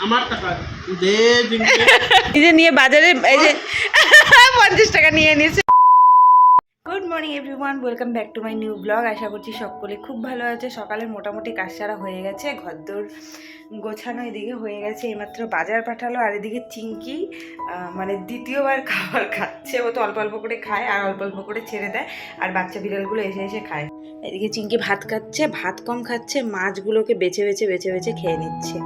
আমার টাকা দে এই যে নিয়ে বাজারে এই যে 50 টাকা নিয়ে নিয়েছে। Good morning everyone, welcome back to my new blog. আশা করছি সকলে খুব ভালো আছে। সকালে মোটামুটি কাজ সারা হয়ে গেছে, ঘরদোর গোছানো এদিকে হয়ে গেছে, এইমাত্র বাজার পাঠালো। আর এদিকে চিঙ্কি মানে দ্বিতীয়বার খাবার খাচ্ছে। ও তো অল্প অল্প করে খায় আর অল্প অল্প করে ছেড়ে দেয়, আর বাচ্চা বিড়ালগুলো এসে এসে খায়। এদিকে চিঙ্কি ভাত খাচ্ছে, ভাত কম খাচ্ছে, মাছগুলোকে বেছে বেছে বেছে বেছে খেয়ে নিচ্ছে।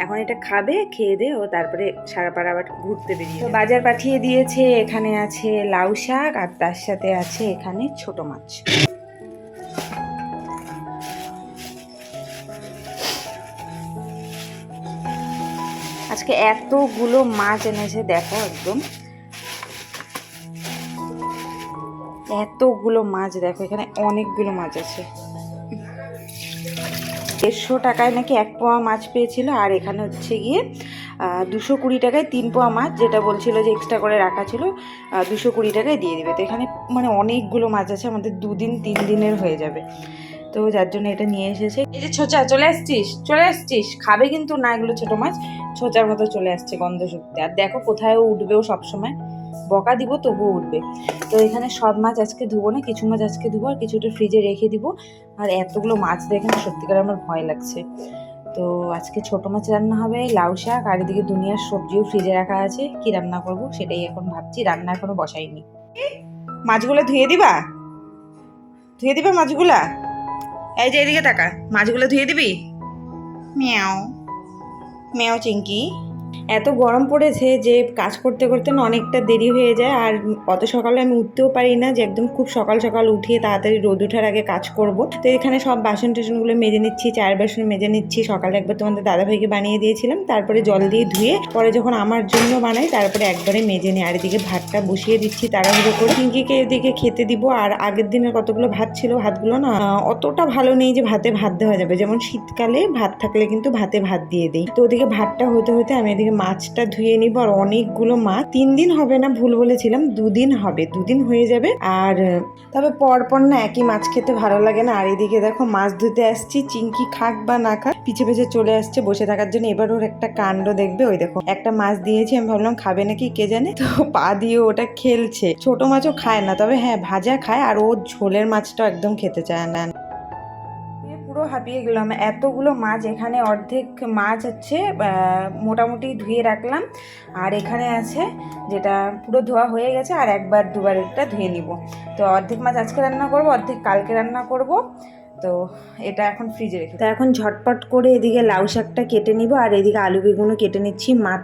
এখন এটা খাবে, খেয়ে দে ও তারপরে সারা পাড়া আবার ঘুরতে বেরিয়ে। তো বাজার পাঠিয়ে দিয়েছে। এখানে আছে লাউ শাক আর তার সাথে আছে এখানে ছোট মাছ। আজকে এতগুলো মাছ এনেছে, দেখো একদম এতগুলো মাছ, দেখো এখানে অনেকগুলো মাছ আছে। 150 টাকায় নাকি 1 পোয়া মাছ পেয়েছিল, আর এখানে হচ্ছে গিয়ে 220 টাকায় 3 পোয়া মাছ, যেটা বলছিল যে এক্সট্রা করে রাখা ছিল 220 টাকায় দিয়ে দিবে। তো এখানে মানে অনেকগুলো মাছ আছে, আমাদের 2-3 দিনের হয়ে যাবে। তো যার জন্য এটা নিয়ে এসেছে। এই যে ছোচা, চলে আসছিস, খাবে কিন্তু না এগুলো ছোট মাছ, ছোচার মতো চলে আসছে গন্ধ শুকতে। আর দেখো কোথায় উঠবেও সবসময়, বকা দিব তবুও উঠবে। তো এখানে সব মাছ আজকে ধুবো না, কিছু মাছ আজকে ধুবো আর কিছুটা ফ্রিজে রেখে দিব। আর এতগুলো মাছ দেখে না সত্যিকার আমার ভয় লাগছে। তো আজকে ছোট মাছ রান্না হবে, লাউ শাক, আর এদিকে দুনিয়ার সবজিও ফ্রিজে রাখা আছে। কি রান্না করব সেটাই এখন ভাবছি, রান্না এখনো বসাইনি। মাছগুলো ধুয়ে দিবা মাছগুলা? এই যে এদিকে তাকা, মাছগুলো ধুয়ে দিবি? Meow meow Chinki. এত গরম পড়েছে যে কাজ করতে করতে না অনেকটা দেরি হয়ে যায়। আর অত সকালে আমি উঠতেও পারি না যে একদম খুব সকাল সকাল উঠিয়ে তাড়াতাড়ি রোদ ওঠার আগে কাজ করব। তো এখানে সব বাসন টাসনগুলো মেজে নিচ্ছি, চায়ের বাসন মেজে নিচ্ছি। সকালে একবার তোমাদের দাদাভাইকে বানিয়ে দিয়েছিলাম, তারপরে জল দিয়ে ধুয়ে পরে যখন আমার জন্য বানাই তারপরে একবারে মেজে নিই। আর এদিকে ভাতটা বসিয়ে দিচ্ছি তাড়াহুড়ো করে। চিঙ্কিকে এদিকে খেতে দিব। আর আগের দিনের কতগুলো ভাত ছিল, ভাতগুলো না অতটা ভালো নেই যে ভাতে ভাত দেওয়া যাবে। যেমন শীতকালে ভাত থাকলে কিন্তু ভাতে ভাত দিয়ে দিই। তো ওদিকে ভাতটা হতে হতে আমি এদিকে মাছটা ধুয়ে নিব। আর অনেকগুলো মাছ, 3 দিন হবে না, ভুল বলেছিলাম, 2 দিন হবে, 2 দিন হয়ে যাবে। আর তবে পরপর না একই মাছ খেতে ভালো লাগে না। আর এদিকে দেখো মাছ ধুতে আসছি, চিঙ্কি খাক বা না খাক পিছে পিছে চলে আসছে বসে থাকার জন্য। এবার ওর একটা কাণ্ড দেখবে, ওই দেখো একটা মাছ দিয়েছি, আমি ভাবলাম খাবে নাকি কে জানে, তো পা দিয়ে ওটা খেলছে। ছোট মাছও খায় না, তবে হ্যাঁ ভাজা খায়, আর ও ঝোলের মাছটাও একদম খেতে চায় না। পুরো হাঁপিয়ে গেলাম, এতগুলো মাছ। এখানে অর্ধেক মাছ হচ্ছে মোটামুটি ধুয়ে রাখলাম, আর এখানে আছে যেটা পুরো ধোয়া হয়ে গেছে, আর একবার দুবার একটা ধুয়ে নিব। তো অর্ধেক মাছ আজকে রান্না করব, অর্ধেক কালকে রান্না করব। তো এটা এখন ফ্রিজে রেখে। তো এখন ঝটপট করে এদিকে লাউ শাকটা কেটে নিব, আর এদিকে আলু বেগুনও কেটে নিচ্ছি। মাছ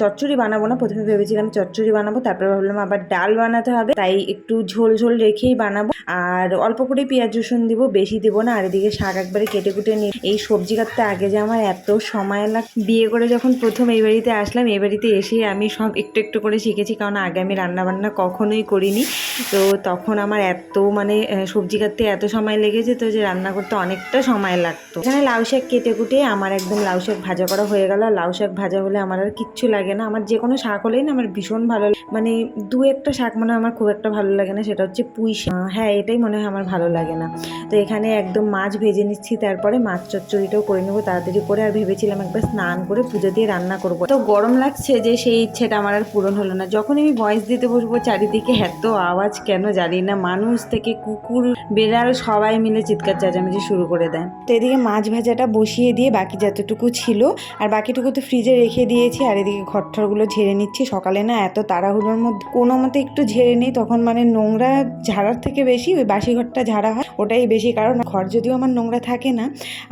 চচ্চড়ি বানাবো না, প্রথমে ভেবেছিলাম চচ্চড়ি বানাবো, তারপরে ভাবলাম আবার ডাল বানাতে হবে, তাই একটু ঝোল ঝোল রেখেই বানাবো। আর অল্প করে পেঁয়াজ রসুন দিব, বেশি দিব না। আর এদিকে শাক একবারে কেটে কুটে নিই। এই সবজি কাটতে আগে যে আমার এত সময় বিয়ে করে যখন প্রথম এই বাড়িতে আসলাম, এই বাড়িতে এসে আমি সব একটু একটু করে শিখেছি, কারণ আগে আমি রান্নাবান্না কখনোই করিনি। তো তখন আমার এত মানে সবজি কাটতে এত সময় লেগেছে তো যে রান্না করতে অনেকটা সময় লাগতো। এখানে লাউ শাক কেটে কুটে আমার একদম লাউ শাক ভাজা করা হয়ে গেল। লাউ শাক ভাজা হলে আমার আর কিচ্ছু লাগে না। আমার যে কোনো শাক হলেই না আমার ভীষণ ভালো, মানে 2-1টা শাক মনে হয় আমার খুব একটা ভালো লাগে না, সেটা হচ্ছে পুঁই শাক। হ্যাঁ এটাই মনে হয় আমার ভালো লাগে না। তো এখানে একদম মাছ ভেজে নিচ্ছি, তারপরে মাছ চচ্চড়িটাও করে নেবো তাড়াতাড়ি করে। আর ভেবেছিলাম একবার স্নান করে পুজো দিয়ে রান্না করবো, তো গরম লাগছে যে সেই ইচ্ছেটা আমার আর পূরণ হলো না। যখন আমি ভয়েস দিতে বসবো চারিদিকে এত আওয়াজ কেন জানি না, মানুষ থেকে কুকুর বেড়াল সবাই মিলে চিৎকার চেঁচামেচি শুরু করে দেয়। তো এদিকে মাছ ভাজাটা বসিয়ে দিয়ে বাকি যতটুকু ছিল আর বাকিটুকু তো ফ্রিজে রেখে দিয়েছি। আর এদিকে ঘরঠরগুলো ঝেড়ে নিচ্ছি। সকালে না এত তাড়াহুড়োর মধ্যে কোনো মতে একটু ঝেড়ে নিই, তখন মানে নোংরা ঝাড়ার থেকে বেশি ওই বাসি ঘরটা ঝাড়া হয়, ওটাই বেশি। কারণ ঘর যদিও আমার নোংরা থাকে না,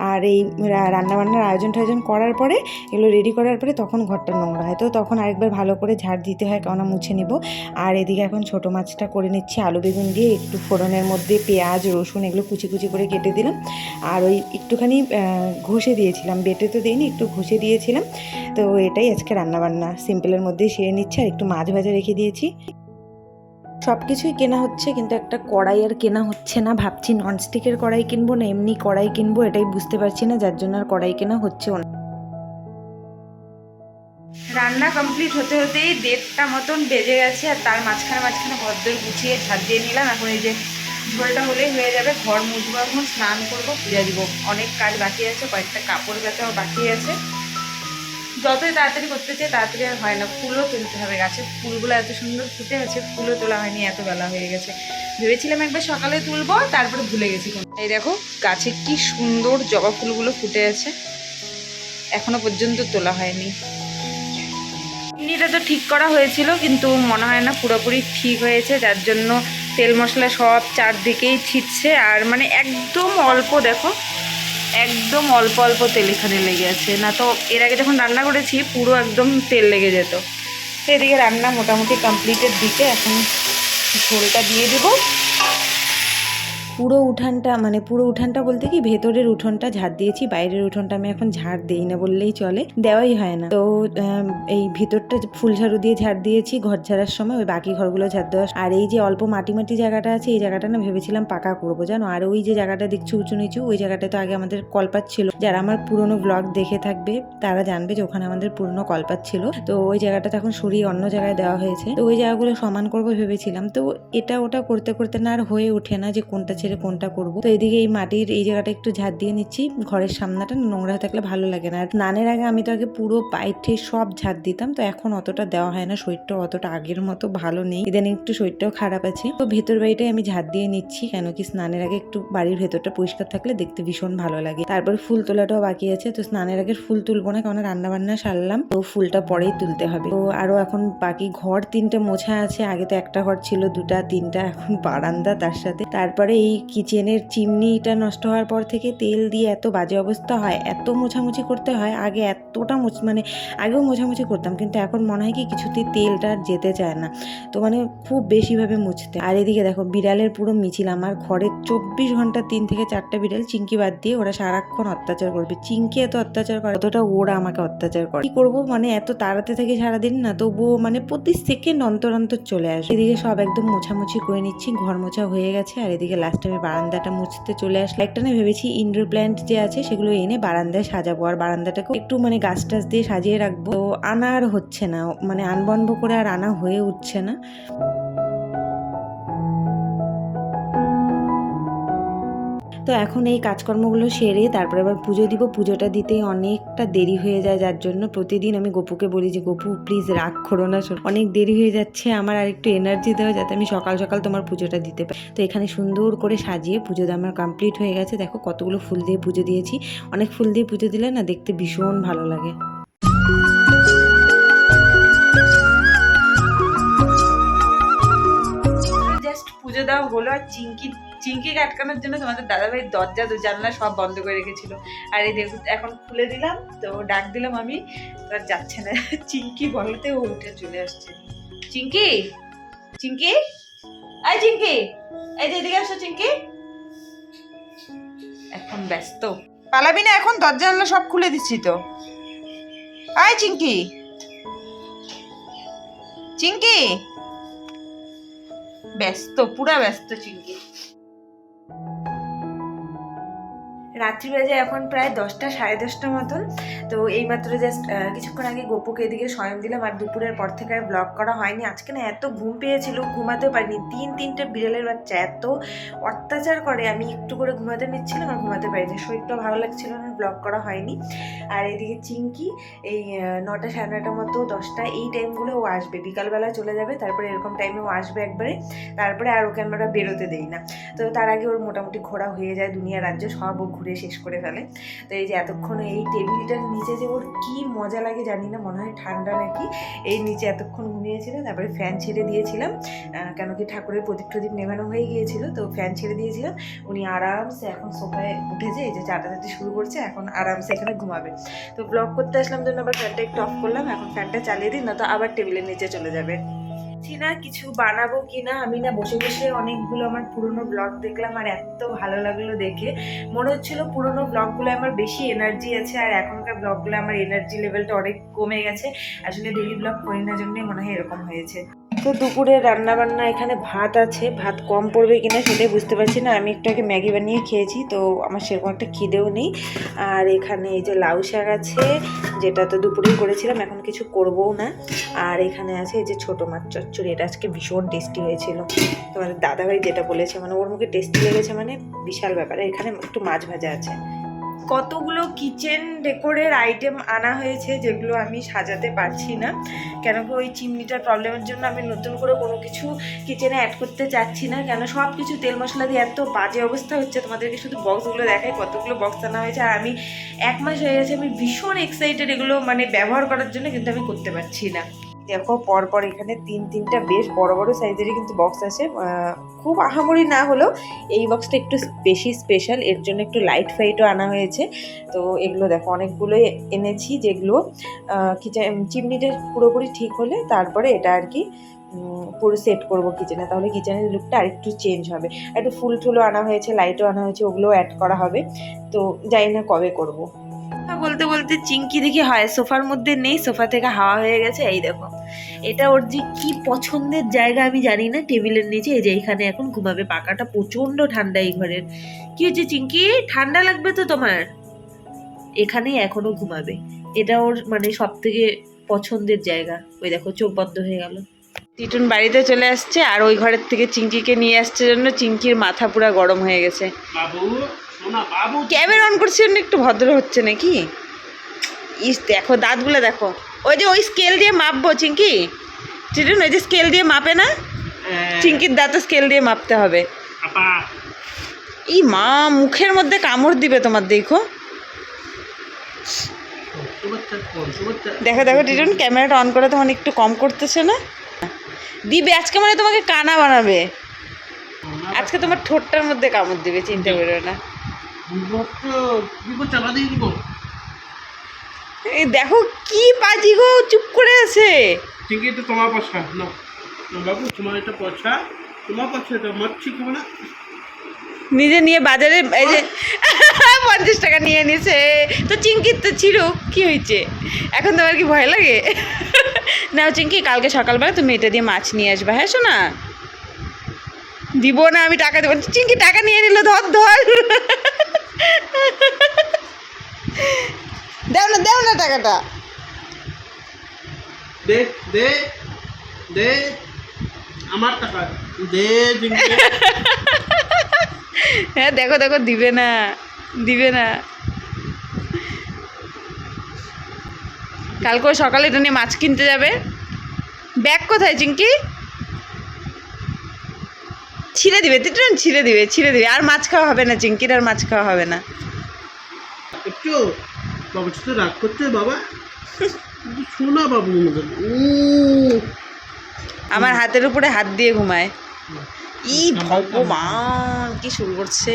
আর এই রান্নাবান্নার আয়োজন করার পরে এগুলো রেডি করার পরে তখন ঘরটা নোংরা হয়, তো তখন আরেকবার ভালো করে ঝাড় দিতে হয়, কেননা মুছে নিব। আর এদিকে এখন ছোটো মাছটা করে নিচ্ছি আলু বেগুন দিয়ে, একটু ফোড়নের মধ্যে পেঁয়াজ রসুন এগুলো কুচি কুচি করে কেটে দিলাম। আর ওই একটুখানি ঘষে দিয়েছিলাম, বেটে তো দিইনি, একটু ঘষে দিয়েছিলাম। তো এটাই আজকে রান্নাবান্না সিম্পলের মধ্যেই সেরে নিচ্ছে। আর একটু মাছ ভাজা রেখে দিয়েছি। সব কিছুই কেনা হচ্ছে, কিন্তু একটা কড়াই আর কেনা হচ্ছে না। ভাবছি ননস্টিকের কড়াই কিনবো না এমনি কড়াই কিনবো, এটাই বুঝতে পারছি না, যার জন্য আর কড়াই কেনা হচ্ছে না। রান্না কমপ্লিট হতে হতেই 1:30টা মতন বেজে গেছে, আর তার মাঝখানে ঘরদোর গুছিয়ে ঝাড় দিয়ে নিলাম। এখন এই যে ঝোলটা হলেই হয়ে যাবে, ঘর মুছবো, এখন স্নান করবো, পূজা দিব। অনেক কাজ বাকি আছে, কয়েকটা কাপড় কাচাও বাকি আছে। যতই তাড়াতাড়ি করতে চাই তাড়াতাড়ি আর হয় না। ফুলও তুলতে হবে, গাছের ফুলগুলো এত সুন্দর ফুটে আছে, ফুলও তোলা হয়নি, এত বেলা হয়ে গেছে। ভেবেছিলাম একবার সকালে তুলবো, তারপরে ভুলে গেছি। এই দেখো গাছে কি সুন্দর জবা ফুলগুলো ফুটে আছে, এখনো পর্যন্ত তোলা হয়নি। চিনিটা তো ঠিক করা হয়েছিল, কিন্তু মনে হয় না পুরোপুরি ঠিক হয়েছে, যার জন্য তেল মশলা সব চারদিকেই ছিটছে। আর মানে একদম অল্প, দেখো একদম অল্প অল্প তেল এখানে লেগে আছে, না তো এর আগে যখন রান্না করেছি পুরো একদম তেল লেগে যেত। তো এদিকে রান্না মোটামুটি কমপ্লিটের দিকে, এখন ঝোলটা দিয়ে দেবো। পুরো উঠানটা বলতে কি ভেতরের উঠোনটা ঝাড় দিয়েছি, বাইরের উঠোনটা আমি এখন ঝাড় দিই না বললেই চলে, দেওয়াই হয় না। তো এই ভিতরটা ফুল ঝাড়ু দিয়ে ঝাড় দিয়েছি ঘর ঝাড়ার সময়, ওই বাকি ঘরগুলো ঝাড় দেওয়া। আর এই যে অল্প মাটি মাটি জায়গাটা আছে, এই জায়গাটা না ভেবেছিলাম পাকা করবো জানো। আর ওই যে জায়গাটা দেখছি উঁচু নিচু, ওই জায়গাটা তো আগে আমাদের কলপাত ছিল। যারা আমার পুরনো ব্লগ দেখে থাকবে তারা জানবে যে ওখানে আমাদের পুরনো কলপাত ছিল। তো ওই জায়গাটা এখন সরিয়ে অন্য জায়গায় দেওয়া হয়েছে। তো ওই জায়গাগুলো সমান করবো ভেবেছিলাম, তো এটা ওটা করতে করতে না আর হয়ে ওঠে না যে কোনটা ছেড়ে কোনটা করবো। তো এদিকে এই মাটির এই জায়গাটা একটু ঝাড় দিয়ে নিচ্ছি, ঘরের সামনাটা নোংরা থাকলে ভালো লাগে না। আর স্নানের আগে আমি তো আগে পুরো পাইঠে সব ঝাড় দিতাম, তো এখন অতটা দেওয়া হয় না, শরীরটা অতটা আগের মতো ভালো নেই, ইদানিং একটু শরীরটাও খারাপ আছে। তো ভেতর বাড়িটাই আমি ঝাড় দিয়ে নিচ্ছি, কেন কি স্নানের আগে একটু বাড়ির ভেতরটা পরিষ্কার থাকলে দেখতে ভীষণ ভালো লাগে। তারপর ফুল তোলাটাও বাকি আছে, তো স্নানের আগে ফুল তুলবো না, কারণ রান্না বান্না সারলাম, তো ফুলটা পরেই তুলতে হবে। তো আরো এখন বাকি ঘর 3টে মোছা আছে, আগে তো একটা ঘর ছিল 2টা 3টা, এখন বারান্দা তার সাথে। তারপরে এই কিচেনের চিমনিটা নষ্ট হওয়ার পর থেকে তেল দিয়ে এত বাজে অবস্থা হয়, এত মোছামুছি করতে হয়। আগে এতটা আগেও মোছামুছি করতাম, কিন্তু এখন মনে হয় কি কিছুতেই তেলটা যেতে চায় না, তো মানে খুব বেশিভাবে মুছতে। আর এদিকে দেখো বিড়ালের পুরো মিছিল, আমার ঘরে 24 ঘন্টা 3 থেকে 4টা বিড়াল, চিঙ্কি বাদ দিয়ে, ওরা সারাক্ষণ অত্যাচার করবে। চিঙ্কি এত অত্যাচার করে, অতটা ওরা আমাকে অত্যাচার করে। কি করবো, মানে এত তাড়াতে থেকে সারাদিন না, তবুও মানে প্রতি সেকেন্ড অন্তর অন্তর চলে আসে। এদিকে সব একদম মোছামুছি করে নিচ্ছি, ঘর মোছা হয়ে গেছে। আর এদিকে লাস্টে আমি বারান্দাটা মুছতে চলে আসলে। একটা না ভেবেছি ইনডোর প্ল্যান্ট যে আছে সেগুলো এনে বারান্দায় সাজাবো, আর বারান্দাটাকে একটু মানে গাছ টাছ দিয়ে সাজিয়ে রাখবো। তো আনা আর হচ্ছে না, মানে আনবন্ধ করে আর আনা হয়ে উঠছে না। তো এখন এই কাজকর্মগুলো সেরে তারপরে আবার পুজো দিব। পুজোটা দিতে অনেকটা দেরি হয়ে যায়, যার জন্য প্রতিদিন আমি গপুকে বলি যে গপু প্লিজ রাগ করো না, অনেক দেরি হয়ে যাচ্ছে, আমার আর একটু এনার্জি দেওয়া যাতে আমি সকাল সকাল তোমার পুজোটা দিতে পারি। তো এখানে সুন্দর করে সাজিয়ে পুজো আমার কমপ্লিট হয়ে গেছে। দেখো কতগুলো ফুল দিয়ে পুজো দিয়েছি, অনেক ফুল দিয়ে পুজো দিলে না দেখতে ভীষণ ভালো লাগে। জাস্ট পুজো দেওয়া হলো, আর চিঙ্কিকে আটকানোর জন্য তোমাদের দাদাভাই দরজা জানলা সব বন্ধ করে রেখেছিল। আর এই দেখুন এখন খুলে দিলাম, তো ডাক দিলাম আমি, তো আর যাচ্ছে না। চিঙ্কি বলতে ও উঠে চলে আসছে। চিঙ্কি চিঙ্কি আই চিঙ্কি, এই যে এদিকে আসো চিঙ্কি। এখন ব্যস্ত, পালাবি না এখন, দরজা জানলা সব খুলে দিচ্ছি তো। আয় চিঙ্কি, চিঙ্কি ব্যস্ত, পুরা ব্যস্ত চিঙ্কি। রাত্রি বাজে এখন প্রায় 10টা 10:30 মতন। তো এইমাত্র জাস্ট কিছুক্ষণ আগে গপুকে এদিকে শয়ন দিলাম, আর দুপুরের পর থেকে আর ব্লগ করা হয়নি। আজকে না এত ঘুম পেয়েছিল, ঘুমাতেও পারিনি। 3-3টে বিড়ালের বাচ্চা এত অত্যাচার করে, আমি একটু করে ঘুমাতে নিচ্ছিলাম আর ঘুমাতে পারিনি, শরীরটাও ভালো লাগছিল না, ব্লগ করা হয়নি। আর এদিকে চিঙ্কি এই 9টা 9:30 মতো 10টা এই টাইমগুলো ও আসবে, বিকালবেলা চলে যাবে, তারপরে এরকম টাইমে ও আসবে একবারে, তারপরে আর ওকে আমরা বেরোতে দেই না। তো তার আগে ওর মোটামুটি ঘোরা হয়ে যায়, দুনিয়া রাজ্য সব ও ঘুরে শেষ করে ফেলে। তো এই যে এতক্ষণ এই টেবিলটার নিচে যে ওর কি মজা লাগে জানি না, মনে হয় ঠান্ডা নাকি, এই নিচে এতক্ষণ ঘুমিয়েছিল। তারপরে ফ্যান ছেড়ে দিয়েছিলাম, কেন কি ঠাকুরের প্রদীপ টদীপ নেভানো হয়ে গিয়েছিল, তো ফ্যান ছেড়ে দিয়েছিলাম। উনি আরামসে এখন সোফায় উঠেছে, এই যে চাটাচাটি শুরু করছে, এখন আরামসে এখানে ঘুমাবে। তো ব্লগ করতে আসলাম জন্য আবার ফ্যানটা একটু অফ করলাম, এখন ফ্যানটা চালিয়ে দিই, না তো আবার টেবিলের নিচে চলে যাবে। না কিছু বানাবো কিনা, আমি না বসে বসে অনেকগুলো আমার পুরনো ব্লগ দেখলাম, আর এত ভালো লাগলো দেখে, মনে হচ্ছিল পুরনো ব্লগগুলো আমার বেশি এনার্জি আছে, আর এখনকার ব্লগগুলো আমার এনার্জি লেভেলটা অনেক কমে গেছে। আসলে ডেইলি ব্লগ করি না জন্যই মনে হয় এরকম হয়েছে। তো দুপুরে রান্না বান্না এখানে ভাত আছে, ভাত কম পড়বে কিনা সেটাই বুঝতে পারছি না। আমি একটু আগে ম্যাগি বানিয়ে খেয়েছি, তো আমার সেরকম একটা খিদেও নেই। আর এখানে এই যে লাউ শাক আছে, যেটা তো দুপুরেই করেছিলাম, এখন কিছু করবও না। আর এখানে আছে এই যে ছোটো মাছ চচ্চড়ি, এটা আজকে ভীষণ টেস্টি হয়েছিল। তোমাদের দাদাভাই যেটা বলেছে, মানে ওর মুখে টেস্টি লেগেছে মানে বিশাল ব্যাপার। এখানে একটু মাছ ভাজা আছে। কতগুলো কিচেন ডেকোরের আইটেম আনা হয়েছে যেগুলো আমি সাজাতে পারছি না, কেন কি ওই চিমনিটার প্রবলেমের জন্য আমি নতুন করে কোনো কিছু কিচেনে অ্যাড করতে চাচ্ছি না, কেন সব কিছু তেল মশলা দিয়ে এত বাজে অবস্থা হচ্ছে। তোমাদেরকে শুধু বক্সগুলো দেখাই, কতগুলো বক্স আনা হয়েছে, আর আমি 1 মাস হয়ে গেছে, আমি ভীষণ এক্সাইটেড এগুলো মানে ব্যবহার করার জন্য, কিন্তু আমি করতে পারছি না। দেখো পরপর এখানে তিনটা বেশ বড় বড় সাইজেরই কিন্তু বক্স আছে, খুব আহামরি না হলেও এই বক্সটা একটু বেশি স্পেশাল, এর জন্য একটু লাইট ফাইটও আনা হয়েছে। তো এগুলো দেখো অনেকগুলোই এনেছি, যেগুলো কিচেন চিমনিটা পুরোপুরি ঠিক হলে তারপরে এটা আর কি পুরো সেট করবো কিচেনে, তাহলে কিচেনের লুকটা আরেকটু চেঞ্জ হবে। একটু ফুল টুলও আনা হয়েছে, লাইটও আনা হয়েছে, ওগুলোও অ্যাড করা হবে। তো জানি না কবে করবো। বলতে বলতে চিংকি দেখি হয় সোফার মধ্যে নেই, সোফা থেকে হাওয়া হয়ে গেছে। এই দেখো এটা ওর যে কি পছন্দের জায়গা আমি জানি না, টেবিলের নিচে, এই যে এখানে এখন ঘুমাবে। পাকাটা প্রচন্ড ঠান্ডা এই ঘরের। কি হয়েছে চিংকি, ঠান্ডা লাগবে তো তোমার? এখানেই এখনো ঘুমাবে, এটা ওর মানে সব থেকে পছন্দের জায়গা। ওই দেখো চোখ বন্ধ হয়ে গেল। টিটুন বাড়িতে চলে আসছে, আর ওই ঘরের থেকে চিংকিকে নিয়ে আসছে জন্য চিংকির মাথা পুরো গরম হয়ে গেছে। ক্যামেরা অন করছি জন্য একটু ভদ্র হচ্ছে নাকি? ইস দেখো দাঁতগুলো দেখো, ওই যে ওই স্কেল দিয়ে মাপবো চিংকি, টিটুন ওই যে স্কেল দিয়ে মাপে না, চিংকির দাঁত স্কেল দিয়ে মাপতে হবে। ই মা, মুখের মধ্যে কামড় দিবে তোমার, দেখো দেখো দেখো টিটুন ক্যামেরাটা অন করে তখন একটু কম করতেছে না? দিবে আজকে, মানে তোমাকে কানা বানাবে আজকে, তোমার ঠোঁটটার মধ্যে কামড় দিবে, চিন্তা করো না। এই দেখো কি পাজি গো, চুপ করে আছে। ঠিকই তো তোমার পয়সা না বাবু, তোমার এটা পয়সা, তোমার পয়সা, এটা মারছি খাবে না। নিজে নিয়ে বাজারে এই যে 50 টাকা নিয়ে নিছে, তো চিংকির তো ছিল, কি হয়েছে এখন তোমার কি ভয় লাগে? নাও চিংকি, কালকে সকালবেলা তুমি এটা দিয়ে মাছ নিয়ে আসবে, হ্যাঁ শোনা? দিব না, আমি টাকা দেবো। চিংকি টাকা নিয়ে নিল, ধর ধর, দেও না টাকাটা। দে দে দে আমার টাকা দে। হ্যাঁ দেখো দেখো, দিবে না দিবে না। কালকে সকালে এটা নিয়ে মাছ কিনতে যাবে। ব্যাগ কোথায় চিংকি? ছিঁড়ে দিবে তিটুন, ছিঁড়ে দিবে। আর মাছ খাওয়া হবে না চিংকির, আর মাছ খাওয়া হবে না। একটু বাবা সাথে রাগ করছে বাবা, শোনা বাবু আমার হাতের উপরে হাত দিয়ে ঘুমায়। ই ভগবান, কি শুরু করছে।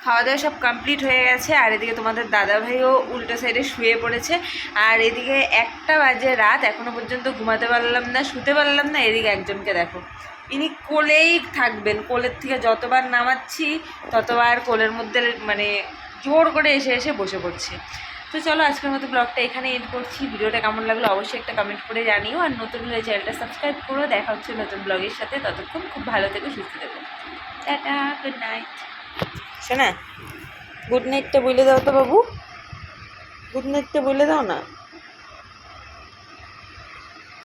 খাওয়া দাওয়া সব কমপ্লিট হয়ে গেছে, আর এদিকে তোমাদের দাদা ভাইও উল্টো সাইডে শুয়ে পড়েছে, আর এদিকে 1টা বাজে রাত, এখনো পর্যন্ত ঘুমাতে পারলাম না, শুতে পারলাম না। এদিকে একজনকে দেখো, ইনি কোলেই থাকবেন, কোলের থেকে যতবার নামাচ্ছি ততবার কোলের মধ্যে মানে জোর করে এসে এসে বসে পড়ছে। তো চলো আজকের মতো ব্লগটা এখানে এড করছি। ভিডিওটা কেমন লাগলো অবশ্যই একটা কমেন্ট করে জানিও, আর নতুন হলে চ্যানেলটা সাবস্ক্রাইব করো। দেখা হচ্ছে নতুন ব্লগের সাথে, ততক্ষণ খুব ভালো থেকো, সুস্থ থেকো, টাটা, গুড নাইট। শোনা, গুড নাইটটা বলে দাও তো বাবু, গুড নাইটটা বলে দাও না।